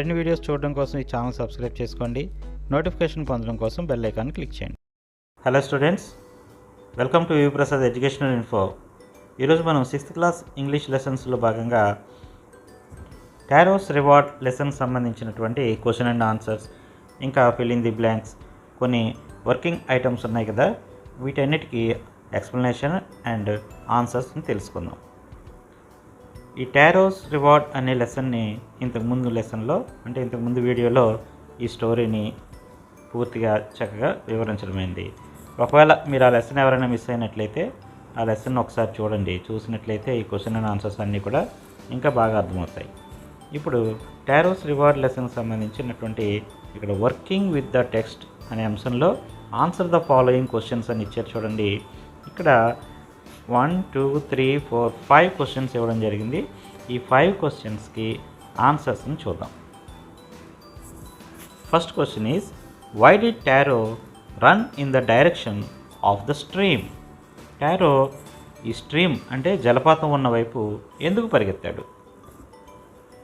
మరిన్ని వీడియోస్ చూడడం కోసం ఈ ఛానల్ సబ్స్క్రైబ్ చేసుకోండి. నోటిఫికేషన్ పొందడం కోసం బెల్ ఐకాన్ క్లిక్ చేయండి. Hello students, welcome to Prasad educational info. ఈరోజు మనం 6th క్లాస్ ఇంగ్లీష్ లెసన్స్లో భాగంగా టారోస్ రివార్డ్ లెసన్ సంబంధించినటువంటి క్వశ్చన్ అండ్ ఆన్సర్స్, ఇంకా ఫిల్ ఇన్ ది బ్లాంక్స్, కొన్ని వర్కింగ్ ఐటమ్స్ ఉన్నాయి కదా, వీటన్నిటికీ ఎక్స్ప్లెనేషన్ అండ్ ఆన్సర్స్ని తెలుసుకుందాం. ఈ టారోస్ రివార్డ్ అనే లెసన్ని ఇంతకుముందు వీడియోలో ఈ స్టోరీని పూర్తిగా చక్కగా వివరించడమైంది. ఒకవేళ మీరు ఆ లెసన్ ఎవరైనా మిస్ అయినట్లయితే ఆ లెసన్ ఒకసారి చూడండి. చూసినట్లయితే ఈ క్వశ్చన్ అండ్ ఆన్సర్స్ అన్నీ కూడా ఇంకా బాగా అర్థమవుతాయి. ఇప్పుడు టారోస్ రివార్డ్ లెసన్ సంబంధించినటువంటి ఇక్కడ వర్కింగ్ విత్ ద టెక్స్ట్ అనే అంశంలో ఆన్సర్ ద ఫాలోయింగ్ క్వశ్చన్స్ అని ఇచ్చారు చూడండి. ఇక్కడ 1, 2, 3, 4, 5 క్వశ్చన్స్ ఇవ్వడం జరిగింది. ఈ 5 క్వశ్చన్స్కి ఆన్సర్స్ని చూద్దాం. First question is, why did Taro run in the direction of the stream? Taro ఈ స్ట్రీమ్ అంటే జలపాతం ఉన్న వైపు ఎందుకు పరిగెత్తాడు?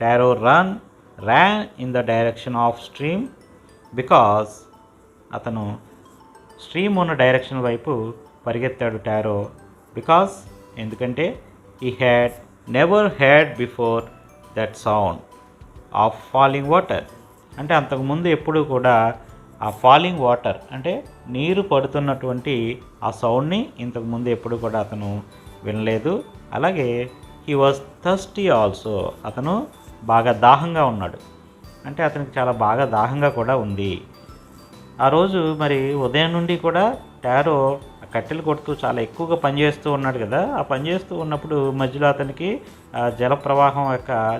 Taro ran in the direction of stream because అతను స్ట్రీమ్ ఉన్న డైరెక్షన్ వైపు పరిగెత్తాడు టారో. బికాస్ ఎందుకంటే he had never heard before that sound of falling water. అంటే అంతకుముందు ఎప్పుడు కూడా ఆ ఫాలింగ్ వాటర్ అంటే నీరు పడుతున్నటువంటి ఆ సౌండ్ని ఇంతకుముందు ఎప్పుడు కూడా అతను వినలేదు. అలాగే he was thirsty also, అతను బాగా దాహంగా ఉన్నాడు. అంటే అతనికి చాలా బాగా దాహంగా కూడా ఉంది. ఆ రోజు మరి ఉదయం నుండి కూడా టారో కట్టెలు కొడుతూ చాలా ఎక్కువగా పనిచేస్తూ ఉన్నాడు కదా. ఆ పనిచేస్తూ ఉన్నప్పుడు మధ్యలో అతనికి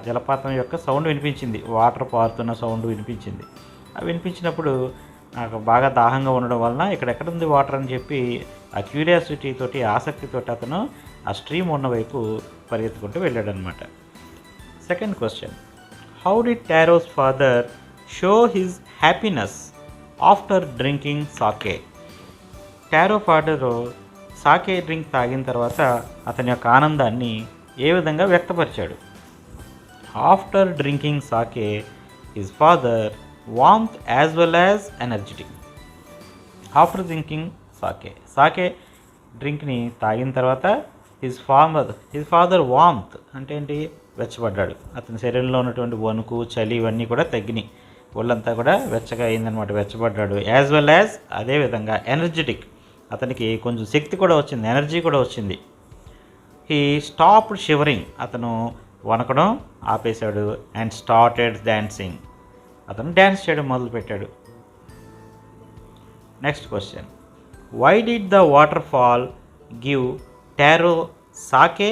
జలపాతం యొక్క సౌండ్ వినిపించింది. వాటర్ పారుతున్న సౌండ్ వినిపించింది. ఆ వినిపించినప్పుడు నాకు బాగా దాహంగా ఉండడం వలన ఎక్కడ ఉంది వాటర్ అని చెప్పి ఆ క్యూరియాసిటీ తోటి, ఆసక్తితోటి అతను ఆ స్ట్రీమ్ ఉన్న వైపు పరిగెత్తుకుంటూ వెళ్ళాడు అనమాట. Second question, how did Taro's father show his happiness after drinking sake? Taro father sake drink తాగిన తర్వాత అతని యొక్క ఆనందాన్ని ఏ విధంగా వ్యక్తపరిచాడు? After drinking sake his father warmth as well as energetic. After drinking sake డ్రింక్ని తాగిన తర్వాత హిజ్ ఫాదర్ వార్మ్త్ అంటే ఏంటి? వెచ్చబడ్డాడు. అతని శరీరంలో ఉన్నటువంటి వణుకు, చలి ఇవన్నీ కూడా తగ్గినాయి. ఒళ్ళంతా కూడా వెచ్చగా అయిందనమాట, వెచ్చబడ్డాడు. యాజ్ వెల్ యాజ్ అదేవిధంగా ఎనర్జెటిక్, అతనికి కొంచెం శక్తి కూడా వచ్చింది, ఎనర్జీ కూడా వచ్చింది. హీ స్టాప్డ్ షివరింగ్, అతను వణకడం ఆపేశాడు. అండ్ స్టార్టెడ్ డాన్సింగ్, అతను డ్యాన్స్ చేయడం మొదలుపెట్టాడు. Next question, why did the waterfall give Taro sake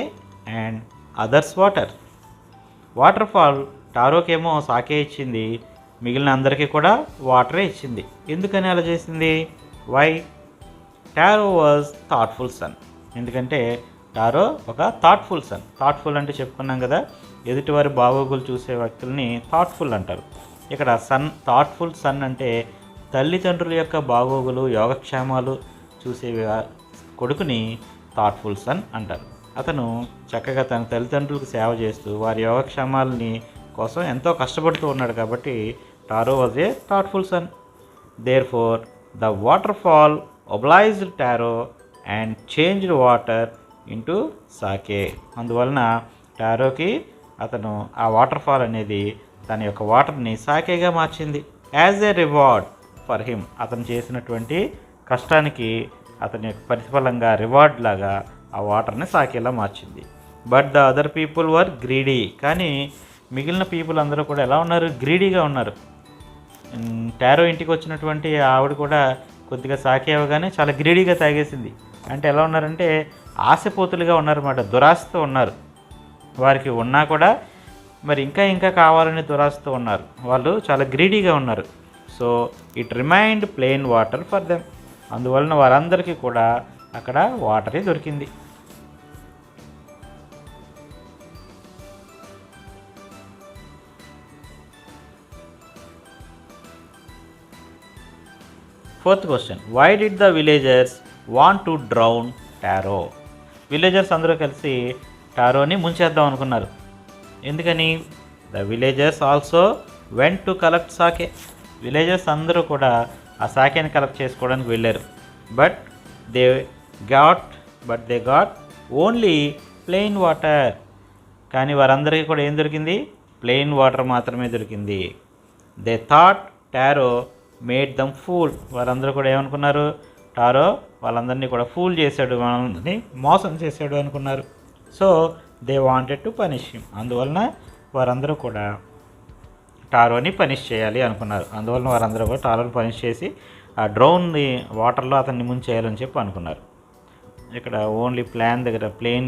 and others water? Waterfall టారోకేమో సాకే ఇచ్చింది, మిగిలిన అందరికీ కూడా వాటరే ఇచ్చింది. ఎందుకని అలా చేసింది? Why? Taro was thoughtful son. ఎందుకంటే టారో ఒక థాట్ఫుల్ సన్. థాట్ఫుల్ అంటే చెప్పుకున్నాం కదా, ఎదుటివారి బాగోగులు చూసే వ్యక్తుల్ని థాట్ఫుల్ అంటారు. ఇక్కడ థాట్ఫుల్ సన్ అంటే తల్లిదండ్రుల యొక్క బాగోగులు, యోగక్షేమాలు చూసే కొడుకుని థాట్ఫుల్ సన్ అంటారు. అతను చక్కగా తన తల్లిదండ్రులకు సేవ చేస్తూ వారి యోగక్షేమాలని కోసం ఎంతో కష్టపడుతూ ఉన్నాడు. కాబట్టి Taro was a thoughtful son. Therefore the waterfall obliged Taro and changed water into sake. అందువలన టారోకి అతను ఆ వాటర్ ఫాల్ అనేది తన యొక్క వాటర్ని సాకేగా మార్చింది. As a reward for him, అతను చేసినటువంటి కష్టానికి అతని యొక్క ప్రతిఫలంగా రివార్డ్ లాగా ఆ వాటర్ని సాకేలా మార్చింది. But the other people were greedy, కానీ మిగిలిన పీపుల్ అందరూ కూడా ఎలా ఉన్నారు? గ్రీడీగా ఉన్నారు. టారో ఇంటికి వచ్చినటువంటి ఆవిడ కూడా కొద్దిగా సాకే అవ్వగానే చాలా గ్రీడీగా తాగేసింది. అంటే ఎలా ఉన్నారంటే ఆశపోతులుగా ఉన్నారన్నమాట, దురాశతో ఉన్నారు. వారికి ఉన్నా కూడా మరి ఇంకా కావాలని దురాశతో ఉన్నారు. వాళ్ళు చాలా గ్రీడీగా ఉన్నారు. So it remind plain water for them. అందువలన వారందరికీ కూడా అక్కడ వాటరే దొరికింది. Fourth question, why did the villagers want to drown Taro? Villagers అందరూ కలిసి టారోని ముంచేద్దాం అనుకున్నారు. ఎందుకని? The villagers also went to collect sake. Villages అందరూ కూడా ఆ సాకేని కలెక్ట్ చేసుకోవడానికి వెళ్ళారు. But they got only plain water. కానీ వారందరికీ కూడా ఏం దొరికింది? ప్లెయిన్ వాటర్ మాత్రమే దొరికింది. They thought Taro made them pool. వారందరూ కూడా ఏమనుకున్నారు? టారో వాళ్ళందరినీ కూడా ఫూల్ చేశాడు, వాళ్ళని మోసం చేశాడు అనుకున్నారు. So they wanted to punish him. అందువలన వారందరూ కూడా టారోని పనిష్ చేయాలి అనుకున్నారు. అందువలన వారందరూ కూడా టారోని పనిష్ చేసి ఆ డ్రోన్ని వాటర్లో అతన్ని ముంచేయాలని చెప్పి అనుకున్నారు. ఇక్కడ ఓన్లీ ప్లేన్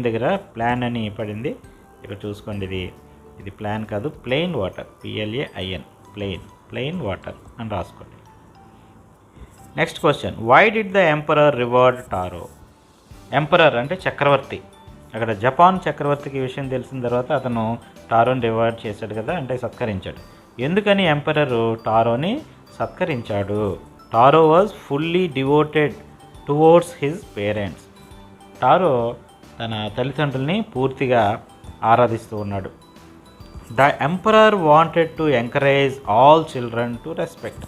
దగ్గర ప్లాన్ అని పడింది. ఇక్కడ చూసుకోండి, ఇది ప్లాన్ కాదు, plain water, PLAIN, plain water అని రాసుకోండి. Next question, why did the emperor reward Taro? Emperor అంటే చక్రవర్తి. అక్కడ జపాన్ చక్రవర్తికి ఈ విషయం తెలిసిన తర్వాత అతను టారోని రివార్డ్ చేశాడు కదా, అంటే సత్కరించాడు. ఎందుకని ఎంపరర్ టారోని సత్కరించాడు? Taro was fully devoted towards his parents. Taro తన తల్లిదండ్రుల్ని పూర్తిగా ఆరాధిస్తూ ఉన్నాడు. The emperor wanted to encourage all children to respect.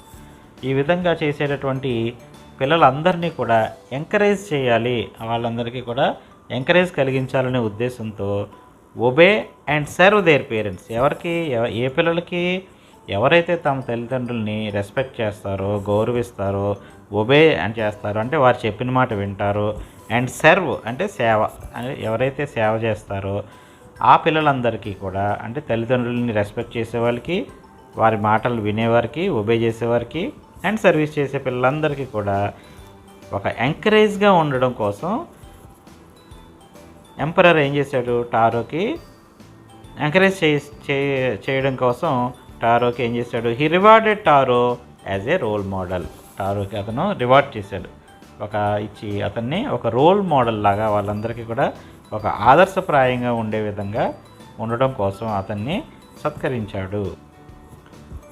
ఈ విధంగా చేసేటటువంటి పిల్లలందరినీ కూడా ఎంకరేజ్ చేయాలి, వాళ్ళందరికీ కూడా ఎంకరేజ్ కలిగించాలనే ఉద్దేశంతో obey and serve their parents. ఏ పిల్లలకి ఎవరైతే తమ తల్లిదండ్రుల్ని రెస్పెక్ట్ చేస్తారో, గౌరవిస్తారో, ఒబే అని చేస్తారో అంటే వారు చెప్పిన మాట వింటారో, అండ్ సర్వ్ అంటే సేవ, ఎవరైతే సేవ చేస్తారో ఆ పిల్లలందరికీ కూడా, అంటే తల్లిదండ్రులని రెస్పెక్ట్ చేసేవాళ్ళకి, వారి మాటలు వినేవారికి, ఒబే చేసేవారికి, అండ్ సర్వీస్ చేసే పిల్లలందరికీ కూడా ఒక ఎంకరేజ్గా ఉండడం కోసం ఎంపరర్ ఏం చేశాడు? టారోకి ఎంకరేజ్ చేయడం కోసం టారోకి ఏం చేశాడు? He rewarded Taro as a role model. టారోకి అతను రివార్డ్ చేశాడు, ఇచ్చి అతన్ని ఒక రోల్ మోడల్ లాగా వాళ్ళందరికీ కూడా ఒక ఆదర్శప్రాయంగా ఉండే విధంగా ఉండడం కోసం అతన్ని సత్కరించాడు.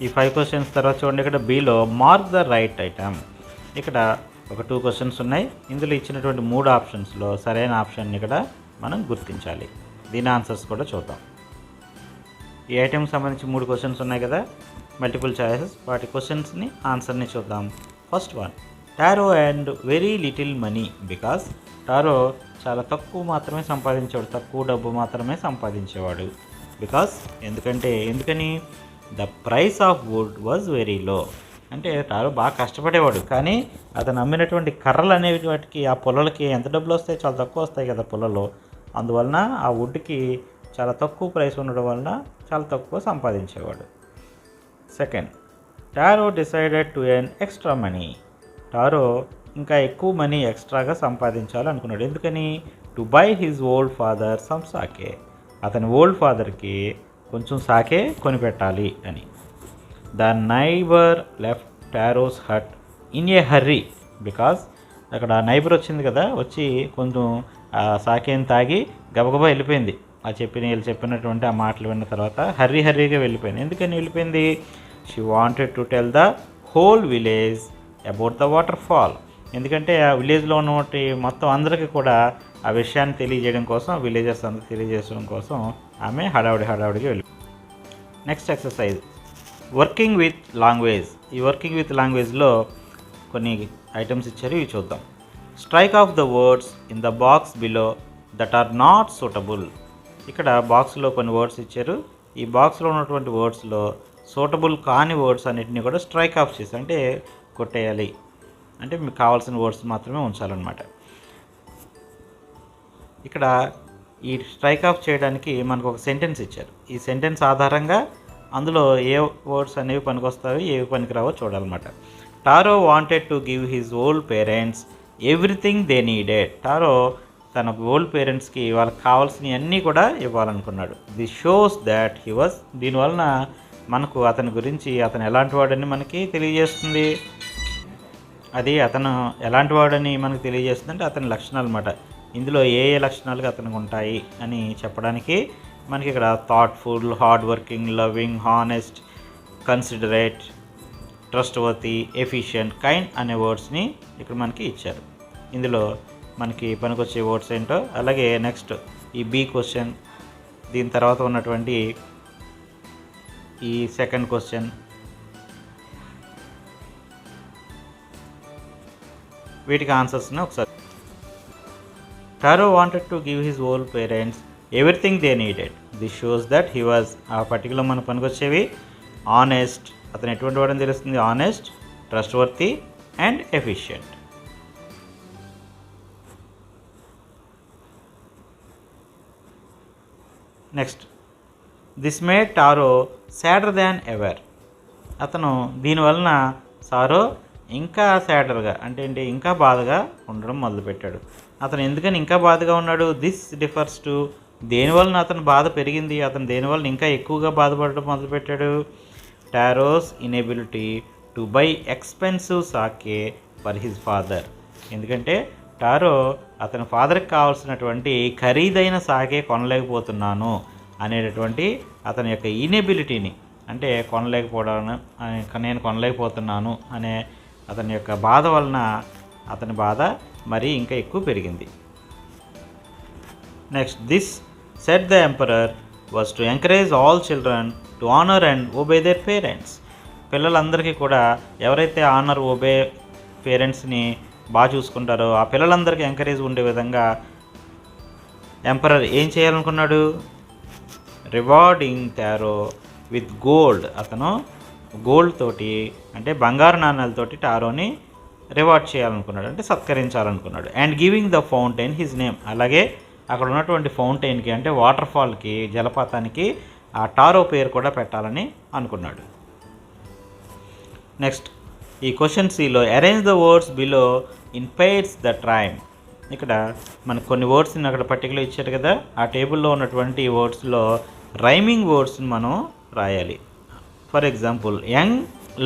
ఈ 5 క్వశ్చన్స్ తర్వాత చూడండి, ఇక్కడ below mark the right item. ఇక్కడ ఒక 2 క్వశ్చన్స్ ఉన్నాయి. ఇందులో ఇచ్చినటువంటి 3 ఆప్షన్స్లో సరైన ఆప్షన్ని ఇక్కడ మనం గుర్తించాలి. దీని ఆన్సర్స్ కూడా చూద్దాం. ఈ ఐటెంకి సంబంధించి 3 క్వశ్చన్స్ ఉన్నాయి కదా, మల్టిపుల్ చాయిసెస్. వాటి క్వశ్చన్స్ని ఆన్సర్ని చూద్దాం. First one, tarot and very little money because. Tarot చాలా తక్కువ డబ్బు మాత్రమే సంపాదించేవాడు. బికాస్ ఎందుకని the price of would was very low. అంటే టారో బాగా కష్టపడేవాడు, కానీ అతను అమ్మినటువంటి కర్రలు అనేవి వాటికి, ఆ పొలలకి ఎంత డబ్బులు వస్తాయి? చాలా తక్కువ వస్తాయి కదా పొలలో. అందువలన ఆ వుడ్కి చాలా తక్కువ ప్రైస్ ఉండడం వలన చాలా తక్కువ సంపాదించేవాడు. Second, Taro decided to earn extra money. Taro ఇంకా ఎక్కువ మనీ ఎక్స్ట్రాగా సంపాదించాలనుకున్నాడు. ఎందుకని? To buy his old father some sake. అతని ఓల్డ్ ఫాదర్కి కొంచెం సాకే కొనిపెట్టాలి అని. The neighbour left Taro's hut in a hurry because. అక్కడ నైబర్ వచ్చింది కదా, వచ్చి కొంచెం ఆ సాకేని తాగి గబగబా వెళ్ళిపోయింది. వీళ్ళు చెప్పినటువంటి ఆ మాటలు విన్న తర్వాత హర్రీగా వెళ్ళిపోయింది. ఎందుకని వెళ్ళిపోయింది? She wanted to tell the whole village about the water fall. ఎందుకంటే ఆ విలేజ్లో ఉన్నటువంటి మొత్తం అందరికీ కూడా ఆ విషయాన్ని తెలియజేయడం కోసం, విలేజర్స్ అందరూ తెలియజేయడం కోసం ఆమె హడావుడిగా వెళ్ళి. Next exercise, working with language. ఈ వర్కింగ్ విత్ లాంగ్వేజ్లో కొన్ని ఐటమ్స్ ఇచ్చారు, ఇవి చూద్దాం. Strike off the words in the box below that are not suitable. ఇక్కడ బాక్స్లో కొన్ని వర్డ్స్ ఇచ్చారు. ఈ బాక్స్లో ఉన్నటువంటి వర్డ్స్లో సూటబుల్ కాని వర్డ్స్ అన్నిటిని కూడా స్ట్రైక్ ఆఫ్ చేసి, అంటే కొట్టేయాలి, అంటే మీకు కావాల్సిన వర్డ్స్ మాత్రమే ఉంచాలన్నమాట. ఇక్కడ ఈ స్ట్రైక్ ఆఫ్ చేయడానికి మనకు ఒక సెంటెన్స్ ఇచ్చారు. ఈ సెంటెన్స్ ఆధారంగా అందులో ఏ వర్డ్స్ అనేవి పనికొస్తాయి, ఏవి పనికిరావో చూడాలన్నమాట. Taro wanted to give his old parents everything they needed. Taro తన ఓల్డ్ పేరెంట్స్కి వాళ్ళకి కావాల్సినవి అన్నీ కూడా ఇవ్వాలనుకున్నాడు. This shows that he was. దీనివలన మనకు అతని గురించి, అతను ఎలాంటి వాడని మనకి తెలియజేస్తుంది. అది అతను ఎలాంటి వాడని మనకు తెలియజేస్తుంది అంటే అతని లక్షణాలు అన్నమాట. ఇందులో ఏ లక్షణాలుగా అతనికి ఉంటాయి అని చెప్పడానికి మనకి ఇక్కడ thoughtful, hard working, loving, honest, considerate, trustworthy, efficient, kind అనే వర్డ్స్ని ఇక్కడ మనకి ఇచ్చారు. ఇందులో మనకి పనికొచ్చే వర్డ్స్ ఏంటో, అలాగే నెక్స్ట్ ఈ బి క్వశ్చన్, దీని తర్వాత ఉన్నటువంటి ఈ సెకండ్ క్వశ్చన్. వీటికి ఆన్సర్స్ని ఒకసారి. Taro wanted to give his whole parents everything they needed. This shows that he was ఆ పర్టికులర్ మన పనికొచ్చేవి ఆనెస్ట్, అతను ఎటువంటి వాడని తెలుస్తుంది, honest, trustworthy and efficient. Next, this made Taro sadder than ever. అతను దీనివలన సారో ఇంకా సాడర్గా అంటే ఏంటి, ఇంకా బాధగా ఉండడం మొదలుపెట్టాడు. అతను ఎందుకని ఇంకా బాధగా ఉన్నాడు? దిస్ డిఫర్స్ టు, దేనివలన అతను బాధ పెరిగింది, అతను దేనివలన ఇంకా ఎక్కువగా బాధపడడం మొదలుపెట్టాడు? Taro's inability to buy expensive sake for his father. ఎందుకంటే టారో అతని ఫాదర్కి కావాల్సినటువంటి ఖరీదైన సాకే కొనలేకపోతున్నాను అనేటటువంటి అతని యొక్క ఇనెబిలిటీని, అంటే నేను కొనలేకపోతున్నాను అనే అతని యొక్క బాధ వలన అతని బాధ మరీ ఇంకా ఎక్కువ పెరిగింది. Next, this set the emperor was to encourage all children to honour and obey their parents. పిల్లలందరికీ కూడా ఎవరైతే ఆనర్ ఒబే పేరెంట్స్ని బాగా చూసుకుంటారో ఆ పిల్లలందరికీ ఎంకరేజ్ ఉండే విధంగా ఎంపరర్ ఏం చేయాలనుకున్నాడు? Rewarding Taro with gold. అతను గోల్డ్ తోటి అంటే బంగారు నాణ్యాలతోటి టారోని రివార్డ్ చేయాలనుకున్నాడు, అంటే సత్కరించాలనుకున్నాడు. And giving the fountain his name. అలాగే అక్కడ ఉన్నటువంటి ఫౌంటైన్కి అంటే వాటర్ ఫాల్కి, జలపాతానికి ఆ టారో పేరు కూడా పెట్టాలని అనుకున్నాడు. నెక్స్ట్, ఈ క్వశ్చన్ సిలో arrange the words below in pairs that rhyme. ఇక్కడ మనకు కొన్ని వర్డ్స్ని అక్కడ పర్టికులర్ ఇచ్చారు కదా, ఆ టేబుల్లో ఉన్నటువంటి వర్డ్స్లో రైమింగ్ వర్డ్స్ని మనం రాయాలి. For example young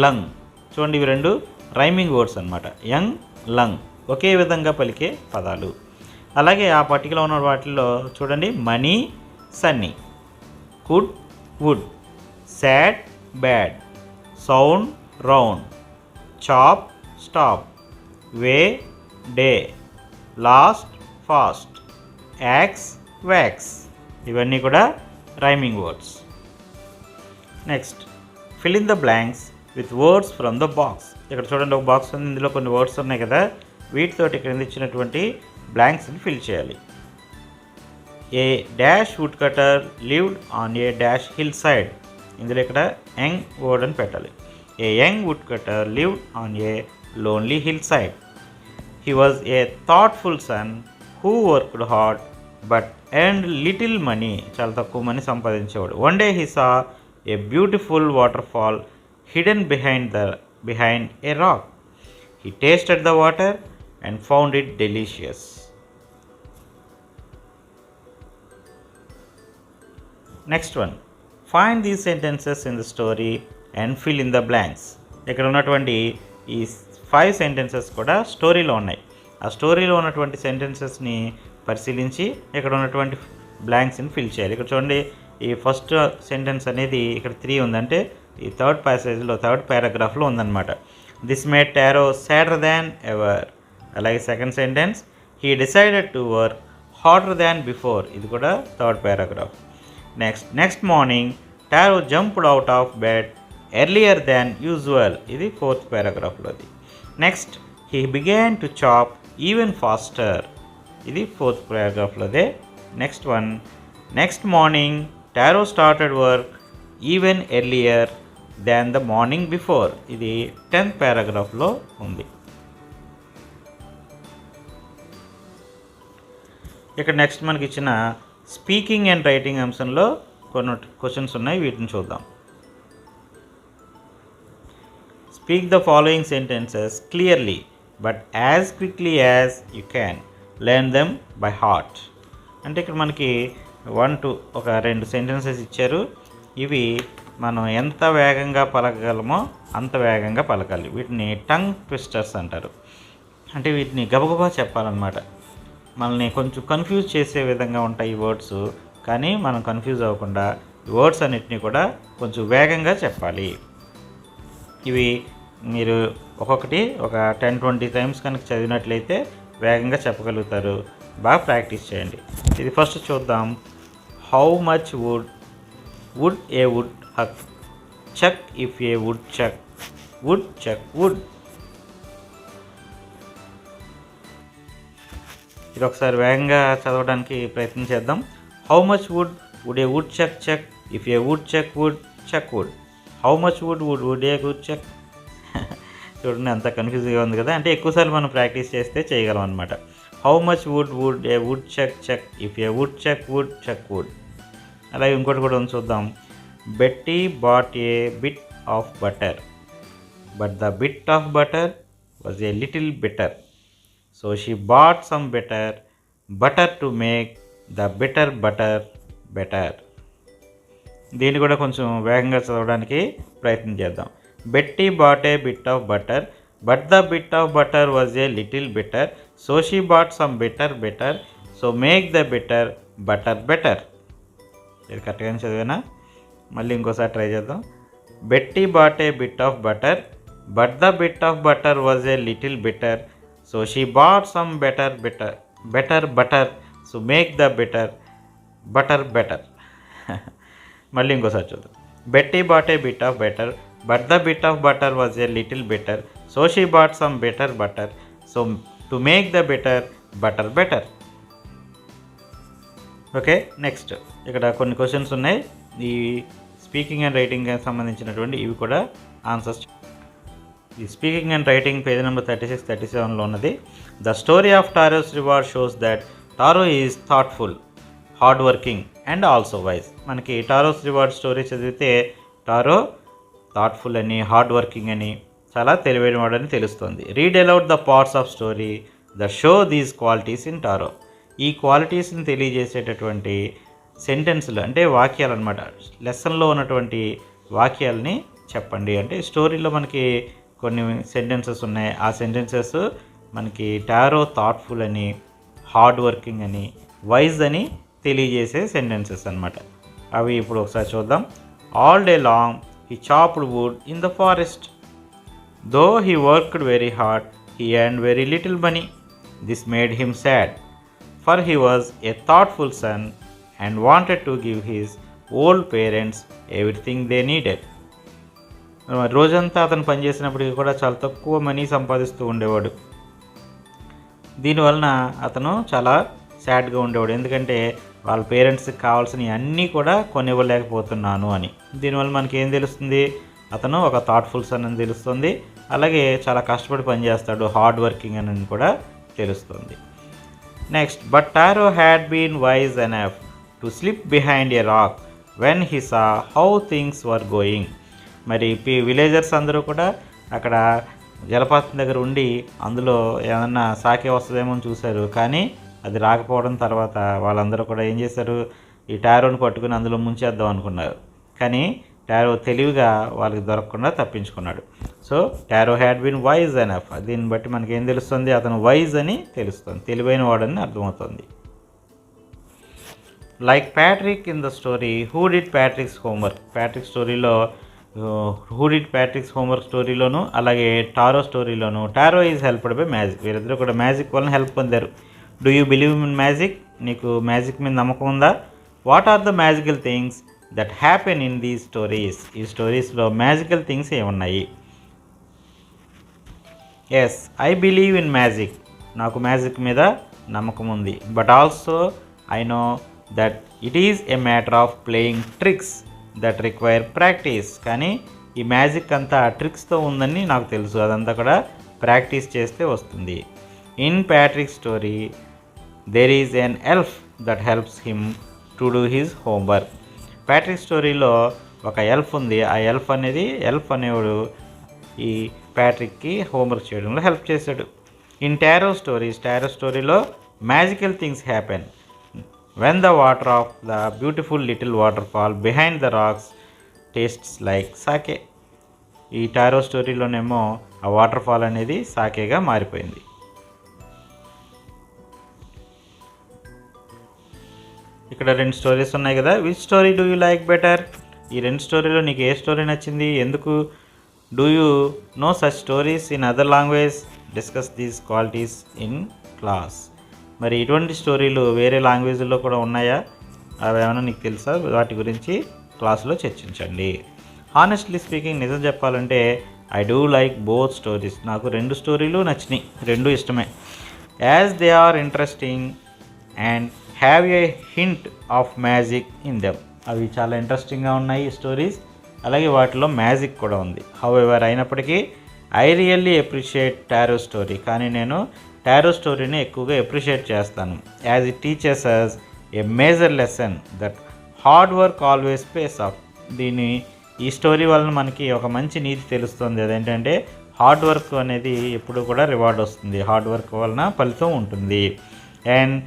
lung. చూడండి, ఇవి రెండు రైమింగ్ వర్డ్స్ అనమాట. యంగ్ లంగ్ ఒకే విధంగా పలికే పదాలు. అలాగే ఆ పర్టికులర్ ఉన్న వాటిల్లో చూడండి, money sunny, could wood, sad bad, sound round, chop stop, way day, last fast, axe wax. ఇవన్నీ కూడా rhyming words. Next, fill in the blanks with words from the box. ఇక్కడ చూడండి, ఒక బాక్స్ ఉంది, ఇందులో కొన్ని వర్డ్స్ ఉన్నాయి కదా, వీటితోటి ఇక్కడ ఇచ్చినటువంటి బ్లాంక్స్ని ఫిల్ చేయాలి. A dash woodcutter lived on a dash hillside. ఇందులో ఇక్కడ యంగ్ వర్డ్ అని పెట్టాలి. A young woodcutter lived on a lonely hillside. He was a thoughtful son who worked hard but earned little money. చాలా తక్కువ money సంపాదించేవాడు. One day he saw a beautiful waterfall hidden behind a rock. He tasted the water and found it delicious. Next one, find these sentences in the story and fill in the blanks. ఇక్కడ ఉన్నటువంటి ఈ 5 sentences కూడా స్టోరీలో ఉన్నాయి. ఆ స్టోరీలో ఉన్నటువంటి సెంటెన్సెస్ని పరిశీలించి ఇక్కడ ఉన్నటువంటి బ్లాంక్స్ని ఫిల్ చేయాలి. ఇక్కడ చూడండి, ఈ ఫస్ట్ సెంటెన్స్ అనేది ఇక్కడ 3 ఉందంటే ఈ థర్డ్ పారాగ్రాఫ్లో ఉందన్నమాట. This made Taro sadder than ever. అలాగే second sentence, he decided to work harder than before. ఇది కూడా థర్డ్ పారాగ్రాఫ్. Next morning Taro jumped out of bed earlier than usual. ఇది ఫోర్త్ పారాగ్రాఫ్లోది. Next, he began to chop even faster. ఇది fourth పారాగ్రాఫ్లోదే. Next one, next morning Taro started work even earlier than the morning before. ఇది 10th పారాగ్రాఫ్లో ఉంది. ఇక్కడ next మనకి ఇచ్చిన speaking and writing అంశంలో కొన్ని క్వశ్చన్స్ ఉన్నాయి, వీటిని చూద్దాం. Speak the following sentences clearly but as quickly as you can. Learn them by heart. అంటే ఇక్కడ మనకి 1 to ఒక 2 సెంటెన్సెస్ ఇచ్చారు. ఇవి మనం ఎంత వేగంగా పలకగలమో అంత వేగంగా పలకాలి. వీటిని టంగ్ ట్విస్టర్స్ అంటారు. అంటే వీటిని గబగబా చెప్పాలన్నమాట. మనల్ని కొంచెం కన్ఫ్యూజ్ చేసే విధంగా ఉంటాయి ఈ వర్డ్స్, కానీ మనం కన్ఫ్యూజ్ అవ్వకుండా ఈ వర్డ్స్ అన్నిటినీ కూడా కొంచెం వేగంగా చెప్పాలి. ఇవి మీరు ఒక్కొక్కటి ఒక 10-20 టైమ్స్ కనుక చదివినట్లయితే వేగంగా చెప్పగలుగుతారు. బాగా ప్రాక్టీస్ చేయండి. ఇది ఫస్ట్ చూద్దాం. How much wood a woodchuck. chuck if a woodchuck would chuck wood. ఇది ఒకసారి వేగంగా చదవడానికి ప్రయత్నం చేద్దాం. How much wood a wood chuck if a wood chuck wood. How much wood a wood chuck. చూడండి అంత కన్ఫ్యూజ్గా ఉంది కదా, అంటే ఎక్కువసార్లు మనం ప్రాక్టీస్ చేస్తే చేయగలం అనమాట. How much wood a wood chuck if a wood chuck wood. అలాగే ఇంకోటి కూడా ఉంది చూద్దాం. Betty bought a bit of butter but the bit of butter was a little bitter so she bought some butter to make the bitter butter better. దీన్ని కూడా కొంచెం వేగంగా చదవడానికి ప్రయత్నం చేద్దాం. Betty bought a bit of butter but the bit of butter was a little bitter so she bought some better so make the bitter butter better. ఇది కరెక్ట్గానే చదివేనా? మళ్ళీ ఇంకోసారి ట్రై చేద్దాం. Betty bought a bit of butter but the bit of butter was a little bitter so she bought some butter so make the bitter butter better. మళ్ళీ ఇంకోసారి చూద్దాం. Betty bought a bit of butter but the bit of butter was a little bitter so she bought some butter so to make the bitter butter better. Okay, next ఇక్కడ కొన్ని questions ఉన్నాయి. ఈ speaking and writing సంబంధించినటువంటి ఇవి కూడా answers. ఈ speaking and writing page number 36, 37లో ఉన్నది. The story of Taro's reward shows that Taro is thoughtful, hard working and also wise. మనకి టారోస్ రివార్డ్ స్టోరీ చదివితే టారో థాట్ఫుల్ అని, హార్డ్ వర్కింగ్ అని, చాలా తెలివైన వాడని తెలుస్తుంది. Read aloud the parts of story that show these qualities in Taro. ఈ క్వాలిటీస్ని తెలియజేసేటటువంటి సెంటెన్స్లు అంటే వాక్యాలు అనమాట. లెసన్లో ఉన్నటువంటి వాక్యాలని చెప్పండి అంటే స్టోరీలో మనకి కొన్ని సెంటెన్సెస్ ఉన్నాయి. ఆ సెంటెన్సెస్ మనకి టారో థాట్ఫుల్ అని, హార్డ్ వర్కింగ్ అని, వైజ్ అని తెలియజేసే సెంటెన్సెస్ అనమాట. అవి ఇప్పుడు ఒకసారి చూద్దాం. All day long he chopped wood in the forest though he worked very hard he earned very little money this made him sad for he was a thoughtful son and wanted to give his old parents everything they needed. రోజంతా అతను పనిచేసినప్పటికీ కూడా చాలా తక్కువ money సంపాదిస్తూ ఉండేవాడు. దీనివలన అతను చాలా సాడ్గా ఉండేవాడు, ఎందుకంటే వాళ్ళ పేరెంట్స్కి కావాల్సినవి అన్నీ కూడా కొనివ్వలేకపోతున్నాను అని. దీనివల్ల మనకి ఏం తెలుస్తుంది? అతను ఒక థాట్ఫుల్ సన్ అని తెలుస్తుంది. అలాగే చాలా కష్టపడి పనిచేస్తాడు, హార్డ్ వర్కింగ్ అని కూడా తెలుస్తుంది. Next, but Taro had been wise enough to slip behind a rock when he saw how things were going. మరి విలేజర్స్ అందరూ కూడా అక్కడ జలపాతం దగ్గర ఉండి అందులో ఏమన్నా సాకే వస్తుందేమో అని చూశారు, కానీ అది రాకపోవడం తర్వాత వాళ్ళందరూ కూడా ఏం చేశారు? ఈ టారోని పట్టుకుని అందులో ముంచేద్దాం అనుకున్నారు, కానీ టారో తెలివిగా వాళ్ళకి దొరకకుండా తప్పించుకున్నాడు. So Taro had been wise enough. దీన్ని బట్టి మనకి ఏం తెలుస్తుంది? అతను వైజ్ అని తెలుస్తుంది, తెలివైన వాడని అర్థమవుతుంది. Like Patrick in the story who did Patrick's homework. Patrick స్టోరీలో హూ డిడ్ ప్యాట్రిక్స్ హోంవర్క్ స్టోరీలోను, అలాగే టారో స్టోరీలోను Taro is helped by magic. వీరిద్దరూ కూడా మ్యాజిక్ వలన హెల్ప్ పొందారు. Do you believe in magic? నీకు మ్యాజిక్ మీద నమ్మకం ఉందా? What are the magical things that happen in these stories. ఈ స్టోరీస్లో మ్యాజికల్ థింగ్స్ ఏమున్నాయి? Yes, I believe in magic. నాకు మ్యాజిక్ మీద నమ్మకం ఉంది. But also I know that it is a matter of playing tricks that require practice. కానీ ఈ magic అంతా ట్రిక్స్తో ఉందని నాకు తెలుసు, అదంతా కూడా ప్రాక్టీస్ చేస్తే వస్తుంది. In Patrick story there is an elf that helps him to do his homework. Patrick స్టోరీలో ఒక ఎల్ఫ్ ఉంది. ఆ ఎల్ఫ్ అనేవాడు ఈ ప్యాట్రిక్కి హోంవర్క్ చేయడంలో హెల్ప్ చేశాడు. In Taro story magical things happen when the water of the beautiful little waterfall behind the rocks tastes like sake. ఈ టారో స్టోరీలోనేమో ఆ వాటర్ ఫాల్ అనేది సాకేగా మారిపోయింది. ఇక్కడ 2 స్టోరీస్ ఉన్నాయి కదా. Which story do you like better? ఈ 2 స్టోరీలో నీకు ఏ స్టోరీ నచ్చింది, ఎందుకు? Do you know such stories in other language? Discuss these qualities in class. మరి ఇటువంటి స్టోరీలు వేరే లాంగ్వేజ్లో కూడా ఉన్నాయా? అవి ఏమైనా నీకు తెలుసా? వాటి గురించి క్లాస్లో చర్చించండి. హానెస్ట్లీ స్పీకింగ్, నిజం చెప్పాలంటే I do like both stories. నాకు రెండు స్టోరీలు నచ్చినాయి, రెండు ఇష్టమే. As they are interesting and have a hint of magic in them. అవి చాలా ఇంట్రెస్టింగ్గా ఉన్నాయి స్టోరీస్, అలాగే వాటిలో మ్యాజిక్ కూడా ఉంది. హౌఎవర్, అయినప్పటికీ I really appreciate Taro story. కానీ నేను టారో స్టోరీని ఎక్కువగా అప్రిషియేట్ చేస్తాను. As it teachers us a major lesson that hard work always pays off. ఈ స్టోరీ వలన మనకి ఒక మంచి నీతి తెలుస్తుంది. అదేంటంటే హార్డ్ వర్క్ అనేది ఎప్పుడు కూడా రివార్డ్ వస్తుంది, హార్డ్ వర్క్ వలన ఫలితం ఉంటుంది. And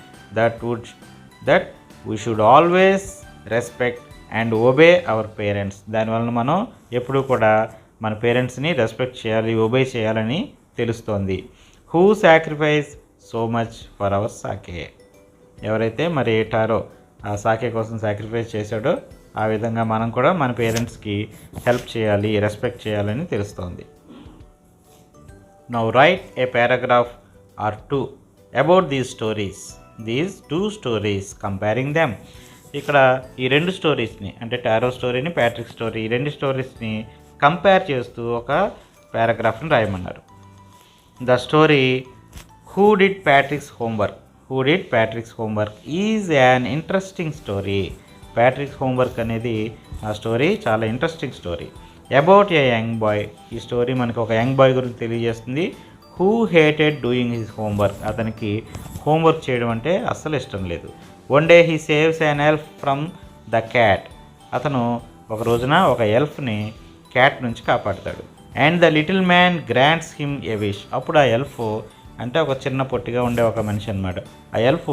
that we should always respect and obey our parents. దానివలన మనం ఎప్పుడు కూడా మన పేరెంట్స్ని రెస్పెక్ట్ చేయాలి, ఒబే చేయాలని తెలుస్తోంది. Who sacrifice so much for our sake. ఎవరైతే మరి టారో ఆ సాకే కోసం సాక్రిఫైస్ చేశాడో ఆ విధంగా మనం కూడా మన పేరెంట్స్కి హెల్ప్ చేయాలి, రెస్పెక్ట్ చేయాలని తెలుస్తోంది. Now write a paragraph or two about these two stories comparing them. ఇక్కడ ఈ రెండు స్టోరీస్ని, అంటే టారో స్టోరీని, ప్యాట్రిక్ స్టోరీ, ఈ రెండు స్టోరీస్ని కంపేర్ చేస్తూ ఒక పారాగ్రాఫ్ని రాయమన్నారు. The story who did Patrick's homework is an interesting story. Patrick's homework అనేది ఆ స్టోరీ చాలా interesting story. About a young boy. ఈ స్టోరీ మనకు ఒక యంగ్ బాయ్ గురించి తెలియజేస్తుంది. Who hated doing his homework. అతనికి హోంవర్క్ చేయడం అంటే అస్సలు ఇష్టం లేదు. One day he saves an elf from the cat. అతను ఒక రోజున ఒక ఎల్ఫ్ని క్యాట్ నుంచి కాపాడుతాడు. And the little man grants him a wish. అప్పుడు ఆ ఎల్ఫ్ అంటే ఒక చిన్న పొట్టిగా ఉండే ఒక మనిషి అనమాట. ఆ ఎల్ఫ్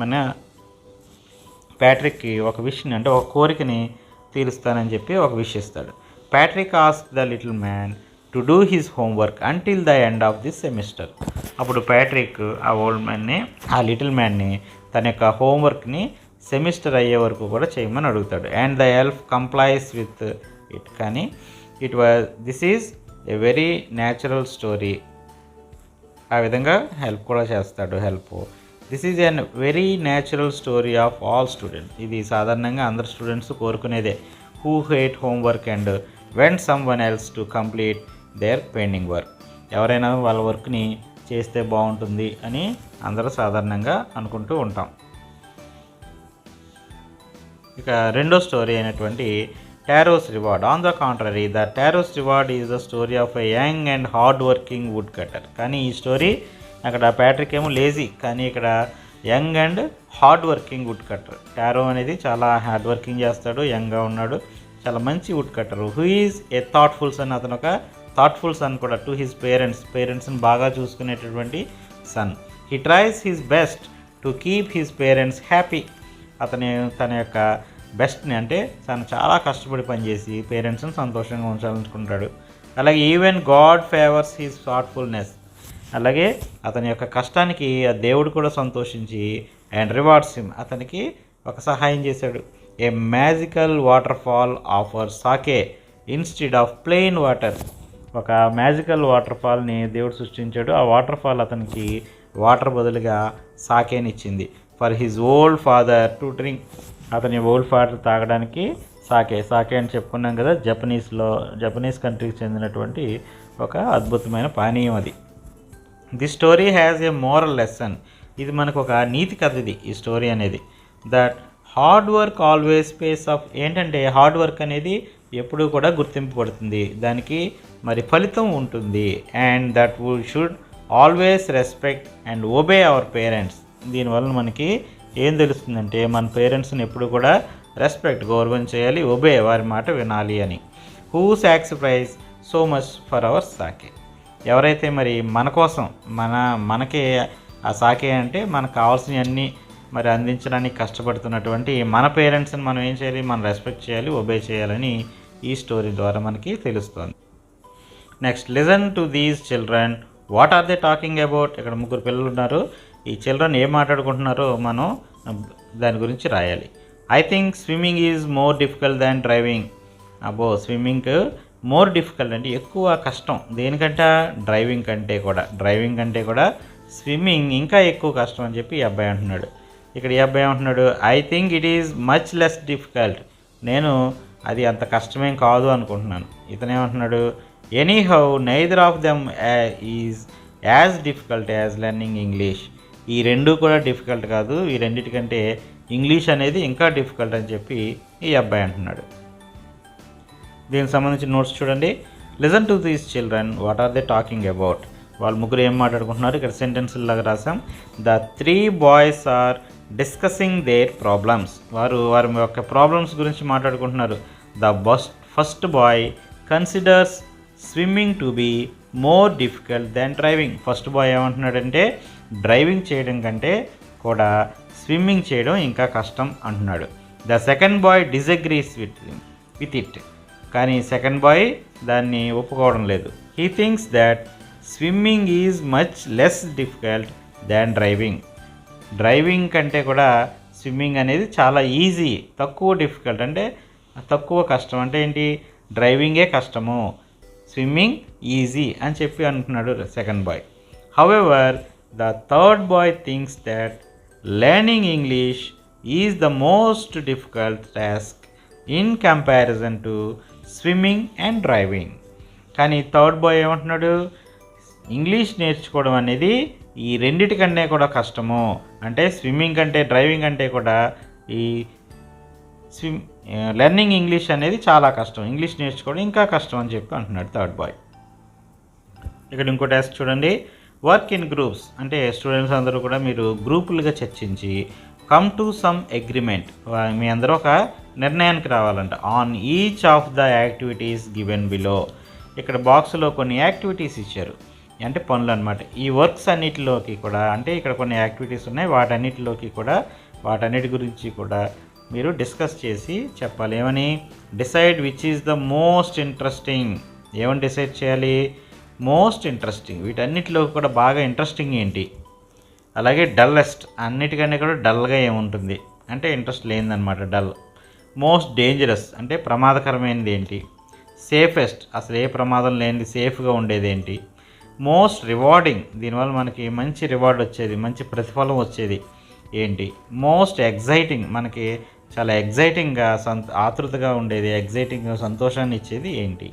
మన ప్యాట్రిక్కి ఒక విష్ని, అంటే ఒక కోరికని తీరుస్తానని చెప్పి ఒక విష్ ఇస్తాడు. Patrick ask the little man to do his homework until the end of this semester. అప్పుడు ప్యాట్రిక్ ఆ లిటిల్ మ్యాన్ని తన యొక్క హోంవర్క్ని సెమిస్టర్ అయ్యే వరకు కూడా చేయమని అడుగుతాడు. And the elf complies with it. కానీ this is a very natural story. ఆ విధంగా హెల్ప్ కూడా చేస్తాడు. This is an very natural story of all students. ఇది సాధారణంగా అందరు స్టూడెంట్స్ కోరుకునేదే. Who hate homework and vent some one else to complete there pending work. ఎవరైనా వాళ్ళ వర్క్ని చేస్తే బాగుంటుంది అని అందరూ సాధారణంగా అనుకుంటూ ఉంటాం. ఇక రెండో స్టోరీ అయినటువంటి Taro's reward. On the contrary, the Taro's reward is the story of a young and hard working wood cutter. కానీ ఈ స్టోరీ అక్కడ ప్యాట్రిక్ ఏమో లేజీ, కానీ ఇక్కడ young and hard working wood cutter. Taro అనేది చాలా హార్డ్ వర్కింగ్ చేస్తాడు, యంగ్గా ఉన్నాడు, చాలా మంచి wood cutter. Who is a thoughtful son. అతను ఒక థాట్ఫుల్ సన్ కూడా. టు హిస్ పేరెంట్స్ని బాగా చూసుకునేటటువంటి son. He tries his best to keep his parents happy. తన యొక్క బెస్ట్ని, అంటే తను చాలా కష్టపడి పనిచేసి పేరెంట్స్ని సంతోషంగా ఉంచాలనుకుంటాడు. అలాగే even God favours his thoughtfulness. అలాగే అతని యొక్క కష్టానికి ఆ దేవుడు కూడా సంతోషించి అండ్ రివార్డ్స్ హిమ్, అతనికి ఒక సహాయం చేశాడు. A magical waterfall offer sake instead of plain water. ఒక మ్యాజికల్ వాటర్ ఫాల్ని దేవుడు సృష్టించాడు. ఆ వాటర్ ఫాల్ అతనికి వాటర్ బదులుగా సాకేని ఇచ్చింది. For his old father to drink. అతని ఓల్డ్ ఫాదర్ తాగడానికి సాకే అని చెప్పుకున్నాం కదా, జపనీస్ కంట్రీకి చెందినటువంటి ఒక అద్భుతమైన పానీయం అది. The story has a moral lesson. ఇది మనకు ఒక నీతి కథ ఇది, ఈ స్టోరీ అనేది. That hard work always pays off. ఏంటంటే హార్డ్ వర్క్ అనేది ఎప్పుడూ కూడా గుర్తింపబడుతుంది, దానికి మరి ఫలితం ఉంటుంది. And that we should always respect and obey our parents. దీనివల్ల మనకి ఏం తెలుస్తుందంటే మన పేరెంట్స్ని ఎప్పుడు కూడా గౌరవం చేయాలి, ఒబే, వారి మాట వినాలి అని. Who sacrifice so much for our sake. ఎవరైతే మరి మన కోసం మనకి ఆ సాకే అంటే మనకు కావాల్సినవన్నీ మరి అందించడానికి కష్టపడుతున్నటువంటి మన పేరెంట్స్ని మనం ఏం చేయాలి, మనం రెస్పెక్ట్ చేయాలి, ఒబే చేయాలని ఈ స్టోరీ ద్వారా మనకి తెలుస్తుంది. Next, listen to these children, what are they talking about. ఇక్కడ ముగ్గురు పిల్లలు ఉన్నారు, ఈ చిల్డ్రన్ ఏం మాట్లాడుకుంటున్నారో మనం దాని గురించి రాయాలి. I think swimming is more difficult than driving. Swimming more difficult అంటే ఎక్కువ కష్టం, దేనికంటే డ్రైవింగ్ కంటే కూడా స్విమ్మింగ్ ఇంకా ఎక్కువ కష్టం అని చెప్పి ఈ అబ్బాయి అంటున్నాడు. ఇక్కడ ఈ అబ్బాయి అంటున్నాడు, I think it is much less difficult. నేను అది అంత కష్టమేం కాదు అనుకుంటున్నాను. ఇతనేమంటున్నాడు, anyhow neither of them is as difficult as learning English. ఈ రెండు కూడా డిఫికల్ట్ కాదు, ఈ రెండింటికంటే ఇంగ్లీష్ అనేది ఇంకా డిఫికల్ట్ అని చెప్పి ఈ అబ్బాయి అంటున్నాడు. దీనికి సంబంధించిన నోట్స్ చూడండి. Listen to these children, what are they talking about. వాళ్ళు ముగ్గురు ఏం మాట్లాడుకుంటున్నారు ఇక్కడ సెంటెన్స్ లాగా రాసాం. The 3 boys are discussing their problems. వారి యొక్క ప్రాబ్లమ్స్ గురించి మాట్లాడుకుంటున్నారు. The first boy considers swimming to be more difficult than driving. First boy ఏమంటున్నాడంటే డ్రైవింగ్ చేయడం కంటే కూడా స్విమ్మింగ్ చేయడం ఇంకా కష్టం అంటున్నాడు. The second boy disagrees with it. కానీ సెకండ్ బాయ్ దాన్ని ఒప్పుకోవడం లేదు. He thinks that swimming is much less difficult than driving. Driving కంటే కూడా స్విమ్మింగ్ అనేది చాలా ఈజీ, తక్కువ డిఫికల్ట్ అంటే తక్కువ కష్టం. అంటే ఏంటి, డ్రైవింగే కష్టము, స్విమ్మింగ్ ఈజీ అని చెప్పి అంటున్నాడు second boy. However the third boy thinks that learning English is the most difficult task in comparison to swimming and driving. కానీ థర్డ్ బాయ్ ఏమంటున్నాడు, ఇంగ్లీష్ నేర్చుకోవడం అనేది ఈ రెండిటికంటే కూడా కష్టము. అంటే స్విమ్మింగ్ కంటే డ్రైవింగ్ కంటే కూడా ఈ లెర్నింగ్ ఇంగ్లీష్ అనేది చాలా కష్టం, ఇంగ్లీష్ నేర్చుకోవడం ఇంకా కష్టం అని చెప్పి అంటున్నాడు థర్డ్ బాయ్. ఇక్కడ ఇంకో టెస్ట్ చూడండి. వర్క్ ఇన్ గ్రూప్స్ అంటే స్టూడెంట్స్ అందరూ కూడా మీరు గ్రూపులుగా చర్చించి కమ్ టు సమ్ అగ్రిమెంట్, మీ అందరూ ఒక నిర్ణయానికి రావాలంట. On each of the activities given below. ఇక్కడ బాక్స్లో కొన్ని యాక్టివిటీస్ ఇచ్చారు, అంటే పనులు అనమాట. ఈ వర్క్స్ అన్నిటిలోకి కూడా అంటే ఇక్కడ కొన్ని యాక్టివిటీస్ ఉన్నాయి, వాటన్నిటి గురించి కూడా మీరు డిస్కస్ చేసి చెప్పాలి. ఏమని, decide which is the most interesting. ఏమని డిసైడ్ చేయాలి, మోస్ట్ ఇంట్రెస్టింగ్. వీటన్నిటిలో కూడా బాగా ఇంట్రెస్టింగ్ ఏంటి, అలాగే డల్లెస్ట్, అన్నిటికన్నా కూడా డల్గా ఏముంటుంది అంటే ఇంట్రెస్ట్ లేనిదనమాట, డల్. మోస్ట్ డేంజరస్ అంటే ప్రమాదకరమైనది ఏంటి, సేఫెస్ట్ అసలు ఏ ప్రమాదం లేనిది సేఫ్గా ఉండేది ఏంటి, మోస్ట్ రివార్డింగ్ దీనివల్ల మనకి మంచి రివార్డ్ వచ్చేది, మంచి ప్రతిఫలం వచ్చేది ఏంటి, మోస్ట్ ఎగ్జైటింగ్ మనకి చాలా ఎగ్జైటింగ్గా ఆతృతగా ఉండేది, ఎగ్జైటింగ్గా సంతోషాన్ని ఇచ్చేది ఏంటి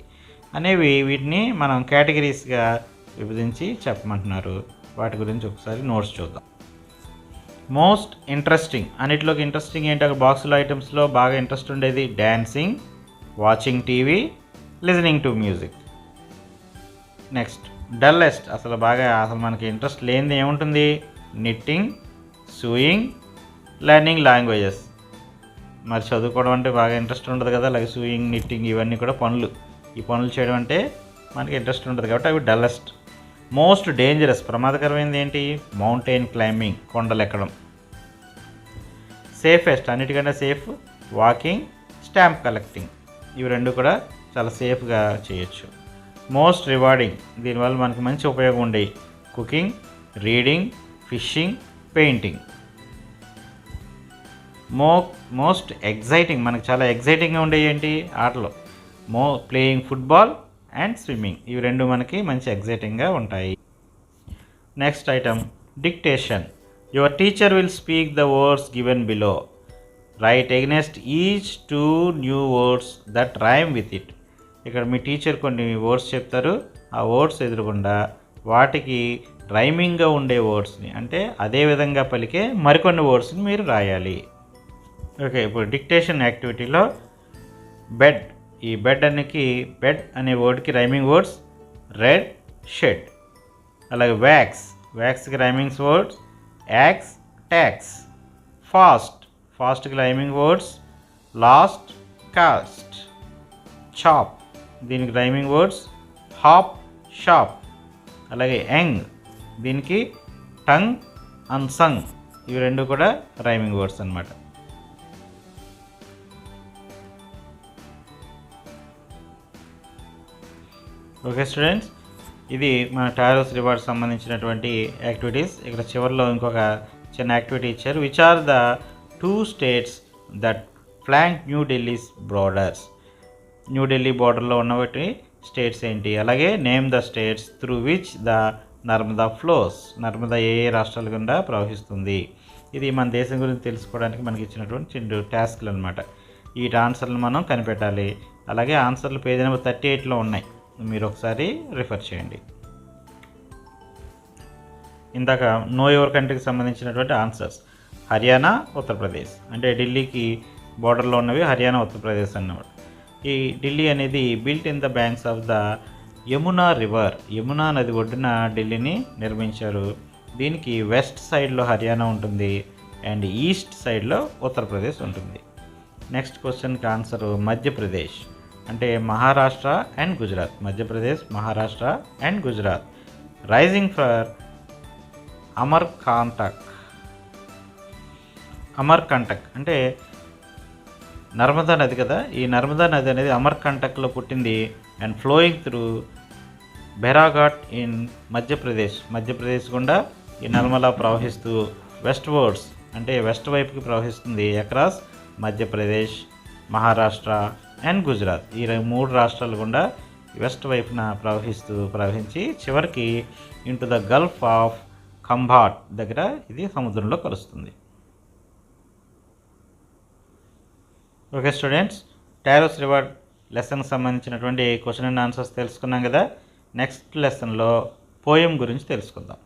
అనేవి వీటిని మనం కేటగిరీస్గా విభజించి చెప్పమంటున్నారు. వాటి గురించి ఒకసారి నోట్స్ చూద్దాం. మోస్ట్ ఇంట్రెస్టింగ్ అన్నిటిలోకి ఇంట్రెస్టింగ్ ఏంటి, అక్కడ బాక్స్లో ఐటమ్స్లో బాగా ఇంట్రెస్ట్ ఉండేది dancing, watching TV, listening to music. Next dullest అసలు మనకి ఇంట్రెస్ట్ లేనిది ఏముంటుంది, నిట్టింగ్, సూయింగ్, లెర్నింగ్ లాంగ్వేజెస్. మరి చదువుకోవడం అంటే బాగా ఇంట్రెస్ట్ ఉండదు కదా, అలాగే సూయింగ్, నిట్టింగ్ ఇవన్నీ కూడా పనులు, ఈ పనులు చేయడం అంటే మనకి ఇంట్రెస్ట్ ఉంటుంది కాబట్టి అవి డల్లెస్ట్. మోస్ట్ డేంజరస్ ప్రమాదకరమైనది ఏంటి, మౌంటైన్ క్లైంబింగ్ కొండలు ఎక్కడం. సేఫెస్ట్ అన్నిటికంటే సేఫ్, వాకింగ్, స్టాంప్ కలెక్టింగ్. ఇవి రెండు కూడా చాలా సేఫ్గా చేయొచ్చు. మోస్ట్ రివార్డింగ్ దీనివల్ల మనకి మంచి ఉపయోగం ఉండేవి, cooking, reading, fishing, painting. Most exciting మనకి చాలా ఎగ్జైటింగ్గా ఉండేవి ఏంటి, ఆటలు, ప్లేయింగ్ ఫుట్బాల్ అండ్ స్విమ్మింగ్. ఇవి రెండు మనకి మంచి ఎగ్జైటింగ్గా ఉంటాయి. Next item dictation. Your teacher will speak the words given below. Right against each 2 new words that rhyme with it. ఇక్కడ మీ టీచర్ కొన్ని వర్డ్స్ చెప్తారు, ఆ వర్డ్స్ ఎదురుగుండా వాటికి రైమింగ్గా ఉండే వర్డ్స్ని అంటే అదే విధంగా పలికే మరికొన్ని వర్డ్స్ని మీరు రాయాలి. ఓకే, ఇప్పుడు డిక్టేషన్ యాక్టివిటీలో బెడ్, ఈ బెడ్ అనే వర్డ్కి రైమింగ్ వర్డ్స్ రెడ్, షెడ్. అలాగే వ్యాక్స్కి రైమింగ్స్ వర్డ్స్ యాక్స్, ట్యాక్స్. ఫాస్ట్కి rhyming words last, cast. Chop దీనికి రైమింగ్ వర్డ్స్ హాప్, షాప్. అలాగే యంగ్ దీనికి టంగ్, అన్సంగ్. ఇవి రెండు కూడా రైమింగ్ వర్డ్స్ అన్నమాట. ఓకే స్టూడెంట్స్, ఇది మన టారోస్ రివార్డ్స్ సంబంధించినటువంటి యాక్టివిటీస్. ఇక్కడ చివరిలో ఇంకొక చిన్న యాక్టివిటీ ఇచ్చారు. Which are the 2 states that flank New Delhi's borders. New Delhi బోర్డర్లో ఉన్నవి స్టేట్స్ ఏంటి, అలాగే name the states through which the Narmada flows. Narmada ఏ రాష్ట్రాల గుండా ప్రవహిస్తుంది. ఇది మన దేశం గురించి తెలుసుకోవడానికి మనకి ఇచ్చినటువంటి చిన్న టాస్క్లు అనమాట. ఈ ఆన్సర్లు మనం కనిపెట్టాలి. అలాగే ఆన్సర్లు పేజీ నెంబర్ 38లో ఉన్నాయి, మీరు ఒకసారి రిఫర్ చేయండి. ఇందాక నో యువర్ కంట్రీకి సంబంధించినటువంటి ఆన్సర్స్ హర్యానా, ఉత్తరప్రదేశ్. అంటే ఢిల్లీకి బోర్డర్లో ఉన్నవి హర్యానా, ఉత్తరప్రదేశ్ అన్నమాట. ఈ ఢిల్లీ అనేది built in the banks of the Yamuna river, Yamuna నది ఒడ్డున ఢిల్లీని నిర్మించారు. దీనికి వెస్ట్ సైడ్లో హర్యానా ఉంటుంది అండ్ ఈస్ట్ సైడ్లో ఉత్తరప్రదేశ్ ఉంటుంది. నెక్స్ట్ క్వశ్చన్కి ఆన్సర్ మధ్యప్రదేశ్. అంటే Maharashtra and Gujarat. Madhya Pradesh, Maharashtra and Gujarat. Rising for Amarkantak అంటే నర్మదా నది కదా, ఈ నర్మదా నది అనేది అమర్కంటక్లో పుట్టింది and flowing through Bheraghat in Madhya Pradesh గుండా ఈ నర్మదా ప్రవహిస్తూ వెస్ట్ వర్డ్స్ అంటే వెస్ట్ వైపుకి ప్రవహిస్తుంది అక్రాస్ మధ్యప్రదేశ్, మహారాష్ట్ర అండ్ గుజరాత్. ఈ 3 రాష్ట్రాలు గుండా వెస్ట్ వైపున ప్రవహించి చివరికి ఇంటూ ద గల్ఫ్ ఆఫ్ ఖంభాట్ దగ్గర ఇది సముద్రంలో కలుస్తుంది. ఓకే స్టూడెంట్స్, టారోస్ రివర్ లెసన్కి సంబంధించినటువంటి క్వశ్చన్ అండ్ ఆన్సర్స్ తెలుసుకున్నాం కదా. నెక్స్ట్ లెసన్లో పోయం గురించి తెలుసుకుందాం.